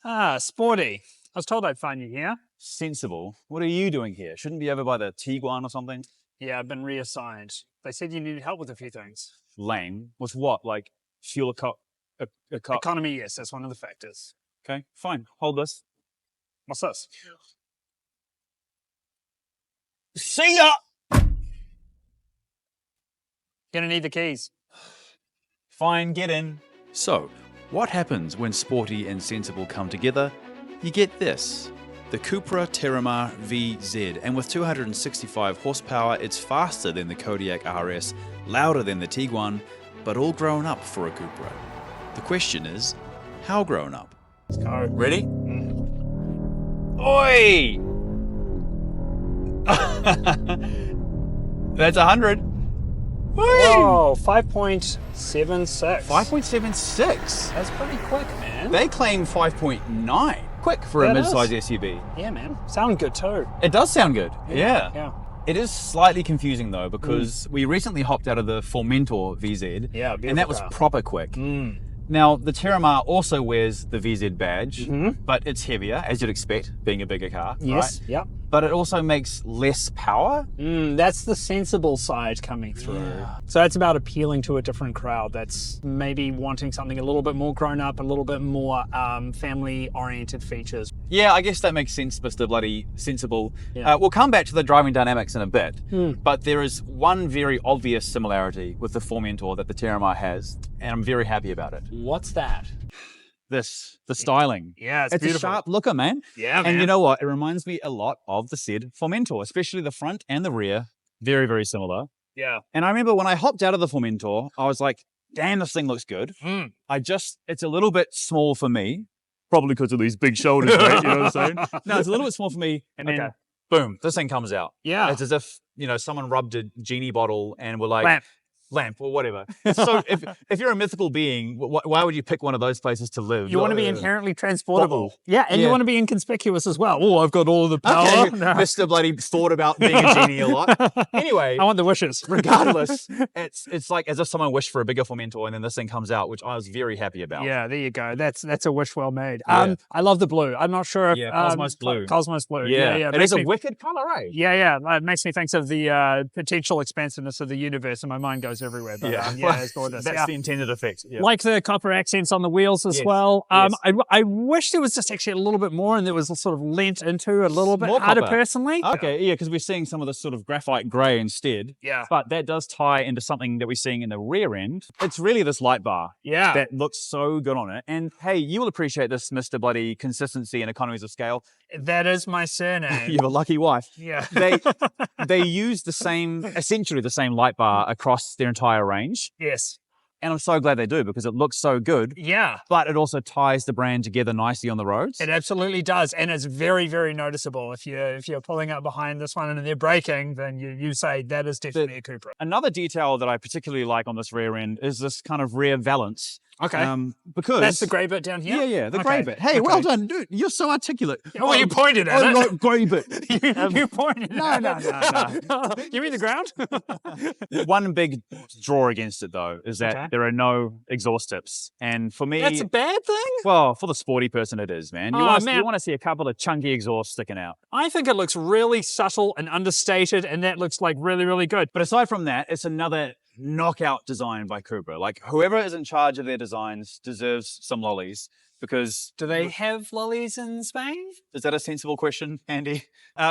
Ah, Sporty. I was told I'd find you here. Sensible. What are you doing here? Shouldn't be over by the Tiguan or something? Yeah, I've been reassigned. They said you needed help with a few things. Lame. With what? Like fuel a cop? Economy, yes, that's one of the factors. Okay, fine. Hold this. What's this? See ya! Gonna need the keys. Fine, get in. So, what happens when Sporty and Sensible come together? You get this. The Cupra Terramar VZ, and with 265 horsepower, it's faster than the Kodiaq RS, louder than the Tiguan, but all grown up for a Cupra. The question is, how grown up? Let's go. Ready? Oi! That's 100. Whoa, 5.76. 5.76. That's pretty quick, man. They claim 5.9. Quick for a That mid-size is. SUV. Yeah, man. Sound good too. It does sound good. Yeah. Yeah. It is slightly confusing though, because we recently hopped out of the Formentor VZ. Yeah, beautiful and that was car. proper quick. Now, the Terramar also wears the VZ badge, but it's heavier, as you'd expect, being a bigger car. Yes, Right? yep. But it also makes less power. That's the sensible side coming through. Yeah. So it's about appealing to a different crowd that's maybe wanting something a little bit more grown up, a little bit more family-oriented features. Yeah, I guess that makes sense, Mr. Bloody Sensible. Yeah. We'll come back to the driving dynamics in a bit, but there is one very obvious similarity with the Formentor that the Terramar has, and I'm very happy about it. What's that? The styling. Yeah, it's a beautiful. sharp looker, man. Yeah, man. And you know what? It reminds me a lot of the said Formentor, especially the front and the rear. Very, very similar. Yeah. And I remember when I hopped out of the Formentor, I was like, damn, this thing looks good. It's a little bit small for me. Probably because of these big shoulders, right? You know what I'm saying? No, it's a little bit small for me. And then, boom, this thing comes out. Yeah. It's as if, someone rubbed a genie bottle and were like, lamp or whatever. So if you're a mythical being, why would you pick one of those places to live? You want to be inherently transportable. Yeah, and you want to be inconspicuous as well. Oh, I've got all the power. Okay, Mr. Bloody thought about being a genie a lot. Anyway, I want the wishes. regardless, it's like as if someone wished for a bigger Formentor and then this thing comes out, which I was very happy about. Yeah, there you go. That's a wish well made. Yeah. I love the blue. I'm not sure if Cosmos blue. Cosmos blue. Yeah. It is a wicked color, eh? Yeah. It makes me think of the potential expansiveness of the universe, and my mind goes everywhere. But, it's gorgeous. That's the intended effect. Yeah. Like the copper accents on the wheels as well. I wish there was just actually a little bit more, and there was sort of lent into a little bit More harder copper. personally. Okay, yeah, because we're seeing some of this sort of graphite grey instead. Yeah. But that does tie into something that we're seeing in the rear end. It's really this light bar. Yeah. That looks so good on it. And hey, you will appreciate this, Mr. Bloody Consistency and Economies of Scale. That is my surname. You have a lucky wife. Yeah. They use essentially the same light bar across their entire range. Yes. And I'm so glad they do because it looks so good. Yeah. But it also ties the brand together nicely on the roads. It absolutely does. And it's very, very noticeable. If you're pulling up behind this one and they're braking, then you say that is definitely a Cupra. Another detail that I particularly like on this rear end is this kind of rear valance. Okay. Because that's the grey bit down here? Yeah, the grey bit. Hey, well done, dude. You're so articulate. Well, you pointed at it. Like grey bit. You pointed at it. No. You mean the ground? One big draw against it, though, is that there are no exhaust tips. And for me... That's a bad thing? Well, for the sporty person, it is, man. You want to see a couple of chunky exhausts sticking out. I think it looks really subtle and understated, and that looks like really, really good. But aside from that, it's another knockout design by Cupra. Like, whoever is in charge of their designs deserves some lollies, because... Do they have lollies in Spain? Is that a sensible question, Andy?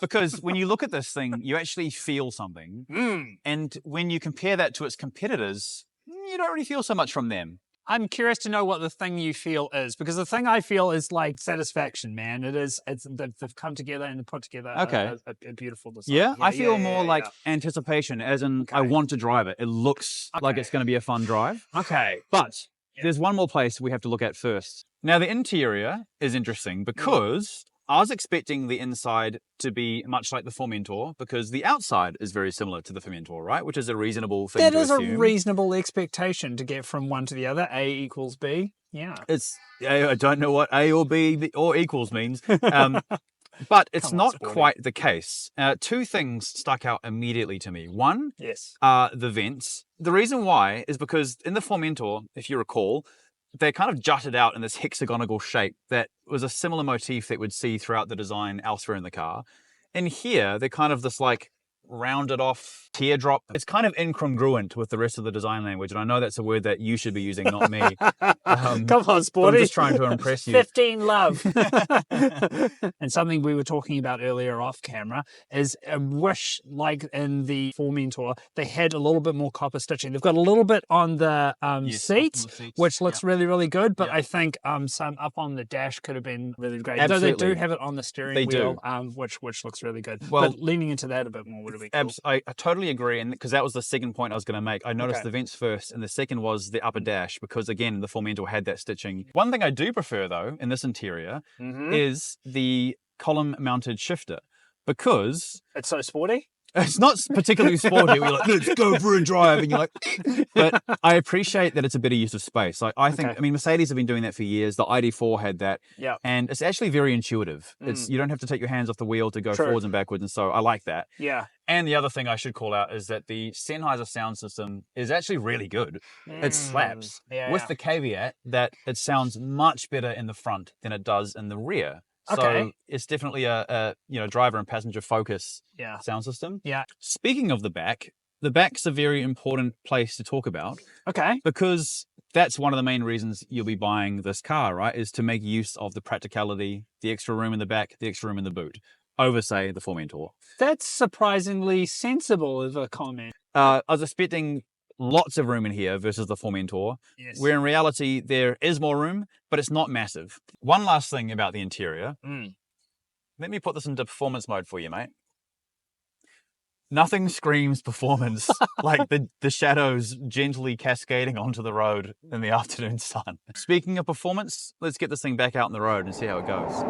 Because when you look at this thing, you actually feel something. And when you compare that to its competitors, you don't really feel so much from them. I'm curious to know what the thing you feel is, because the thing I feel is like satisfaction, man. They've come together and put together a beautiful design. Yeah, I feel more like anticipation, as in I want to drive it. It looks like it's going to be a fun drive. Okay. But there's one more place we have to look at first. Now, the interior is interesting because I was expecting the inside to be much like the Formentor, because the outside is very similar to the Formentor, right? Which is a reasonable thing to assume. That is a reasonable expectation to get from one to the other. A equals B. Yeah. I don't know what A or B or equals means. But it's not quite the case. Two things stuck out immediately to me. One, the vents. The reason why is because in the Formentor, if you recall, they're kind of jutted out in this hexagonal shape that was a similar motif that we'd see throughout the design elsewhere in the car. In here, they're kind of this like rounded off teardrop. It's kind of incongruent with the rest of the design language, and I know that's a word that you should be using, not me. Come on, Sporty. I'm just trying to impress you. 15 love. And something we were talking about earlier off camera is a wish, like in the Formentor, they had a little bit more copper stitching. They've got a little bit on the seats, which looks really, really good, but I think some up on the dash could have been really great. Absolutely. Though they do have it on the steering wheel, which looks really good. Well, but leaning into that a bit more would have been cool. I totally agree, and because that was the second point I was going to make. I noticed the vents first, and the second was the upper dash, because again, the Formentor had that stitching. One thing I do prefer though in this interior is the column-mounted shifter, because it's so sporty. It's not particularly sporty. We're like, let's go for a drive, and you're like, but I appreciate that it's a better use of space. Like I think, I mean, Mercedes have been doing that for years. The ID4 had that, and it's actually very intuitive. It's you don't have to take your hands off the wheel to go forwards and backwards, and so I like that. Yeah. And the other thing I should call out is that the Sennheiser sound system is actually really good. It slaps, with the caveat that it sounds much better in the front than it does in the rear. So it's definitely a driver and passenger focus sound system. Yeah. Speaking of the back's a very important place to talk about. Okay. Because that's one of the main reasons you'll be buying this car, right? Is to make use of the practicality, the extra room in the back, the extra room in the boot, over, say, the Formentor. That's surprisingly sensible of a comment. I was expecting lots of room in here versus the Formentor, where in reality there is more room, but it's not massive. One last thing about the interior. Let me put this into performance mode for you, mate. Nothing screams performance like the shadows gently cascading onto the road in the afternoon sun. Speaking of performance, let's get this thing back out on the road and see how it goes.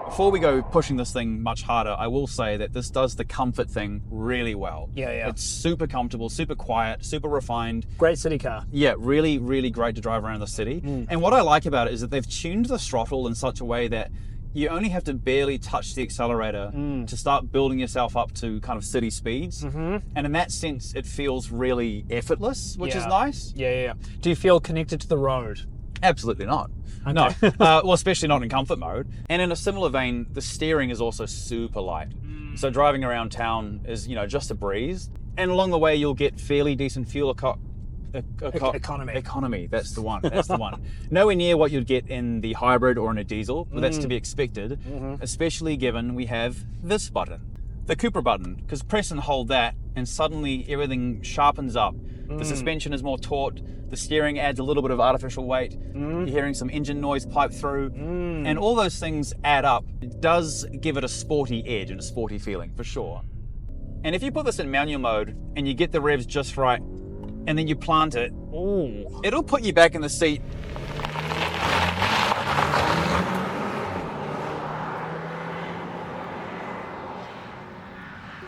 Before we go pushing this thing much harder, I will say that this does the comfort thing really well. Yeah. It's super comfortable, super quiet, super refined. Great city car. Yeah, really, really great to drive around the city. And what I like about it is that they've tuned the throttle in such a way that you only have to barely touch the accelerator to start building yourself up to kind of city speeds. And in that sense, it feels really effortless, which is nice. Yeah. Do you feel connected to the road? Absolutely not. Okay. No. Well, especially not in comfort mode. And in a similar vein, the steering is also super light. So driving around town is, just a breeze. And along the way, you'll get fairly decent fuel economy. Economy, that's the one. That's the one. Nowhere near what you'd get in the hybrid or in a diesel, but that's to be expected, especially given we have this button, the Cupra button, because press and hold that, and suddenly everything sharpens up. The suspension is more taut. The steering adds a little bit of artificial weight. You're hearing some engine noise pipe through. And all those things add up. It does give it a sporty edge and a sporty feeling, for sure. And if you put this in manual mode and you get the revs just right, and then you plant it, it'll put you back in the seat.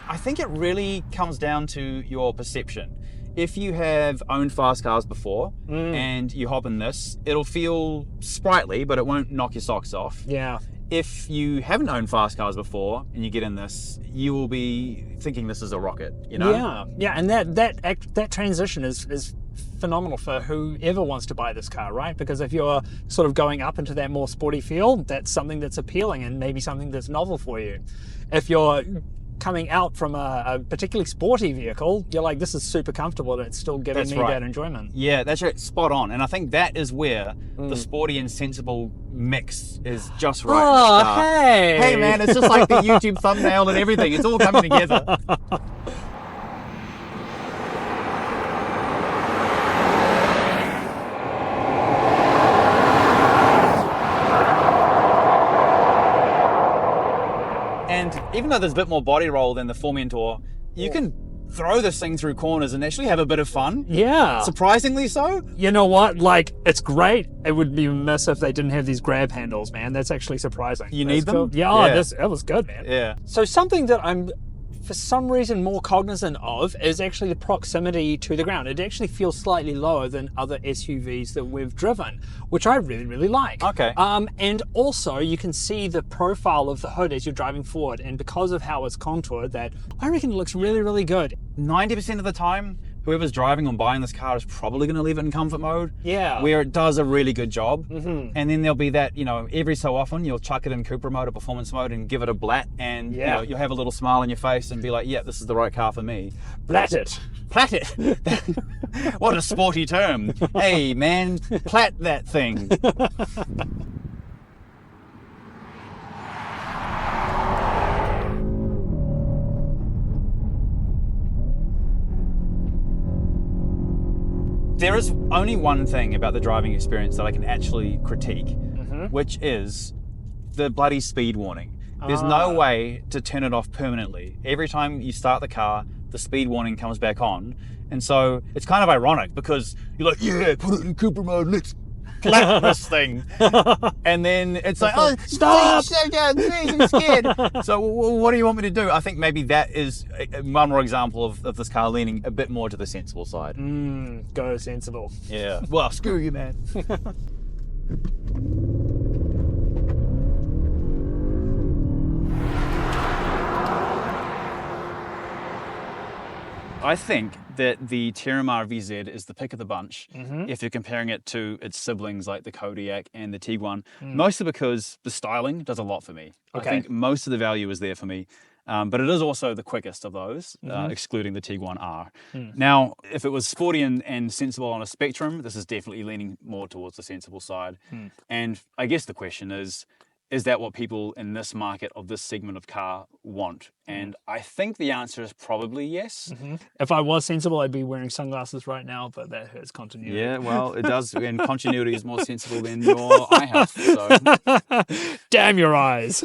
I think it really comes down to your perception. If you have owned fast cars before and you hop in this, it'll feel sprightly, but it won't knock your socks off. Yeah. If you haven't owned fast cars before and you get in this, you will be thinking this is a rocket, Yeah, and that transition is phenomenal for whoever wants to buy this car, right? Because if you're sort of going up into that more sporty feel, that's something that's appealing and maybe something that's novel for you. If you're coming out from a particularly sporty vehicle, you're like, this is super comfortable and it's still giving me that enjoyment. Yeah, that's right, spot on. And I think that is where the sporty and sensible mix is just right. Oh, hey! Hey man, it's just like the YouTube thumbnail and everything. It's all coming together. And even though there's a bit more body roll than the Formentor, you can throw this thing through corners and actually have a bit of fun. Yeah. Surprisingly so. You know what? Like, it's great. It would be remiss if they didn't have these grab handles, man. That's actually surprising. You need them? Cool. Yeah, that was good, man. Yeah. So something that I'm, for some reason, more cognizant of is actually the proximity to the ground. It actually feels slightly lower than other SUVs that we've driven, which I really, really like. Okay. And also you can see the profile of the hood as you're driving forward, and because of how it's contoured, that I reckon it looks really, really good. 90% of the time, whoever's driving or buying this car is probably going to leave it in comfort mode. Yeah. Where it does a really good job. And then there'll be that, you know, every so often you'll chuck it in Cupra mode or performance mode and give it a blat, and you know, you'll have a little smile on your face and be like, yeah, this is the right car for me. Plat it. Plat it. What a sporty term. Hey man, plat that thing. There is only one thing about the driving experience that I can actually critique, which is the bloody speed warning. There's no way to turn it off permanently. Every time you start the car, the speed warning comes back on. And so it's kind of ironic because you're like, yeah, put it in Cupra mode, let's plat this thing. And then it's like, oh, stop! I'm scared. So what do you want me to do? I think maybe that is one more example of this car leaning a bit more to the sensible side. Go sensible. Yeah. Well, screw you, man. I think that the Terramar VZ is the pick of the bunch if you're comparing it to its siblings like the Kodiaq and the Tiguan, mostly because the styling does a lot for me. I think most of the value is there for me, but it is also the quickest of those, excluding the Tiguan R. Now, if it was sporty and sensible on a spectrum, this is definitely leaning more towards the sensible side. And I guess the question is that what people in this market of this segment of car want? And I think the answer is probably yes. If I was sensible, I'd be wearing sunglasses right now, but that hurts continuity. Yeah, well, it does, and continuity is more sensible than your eye health. So. Damn your eyes.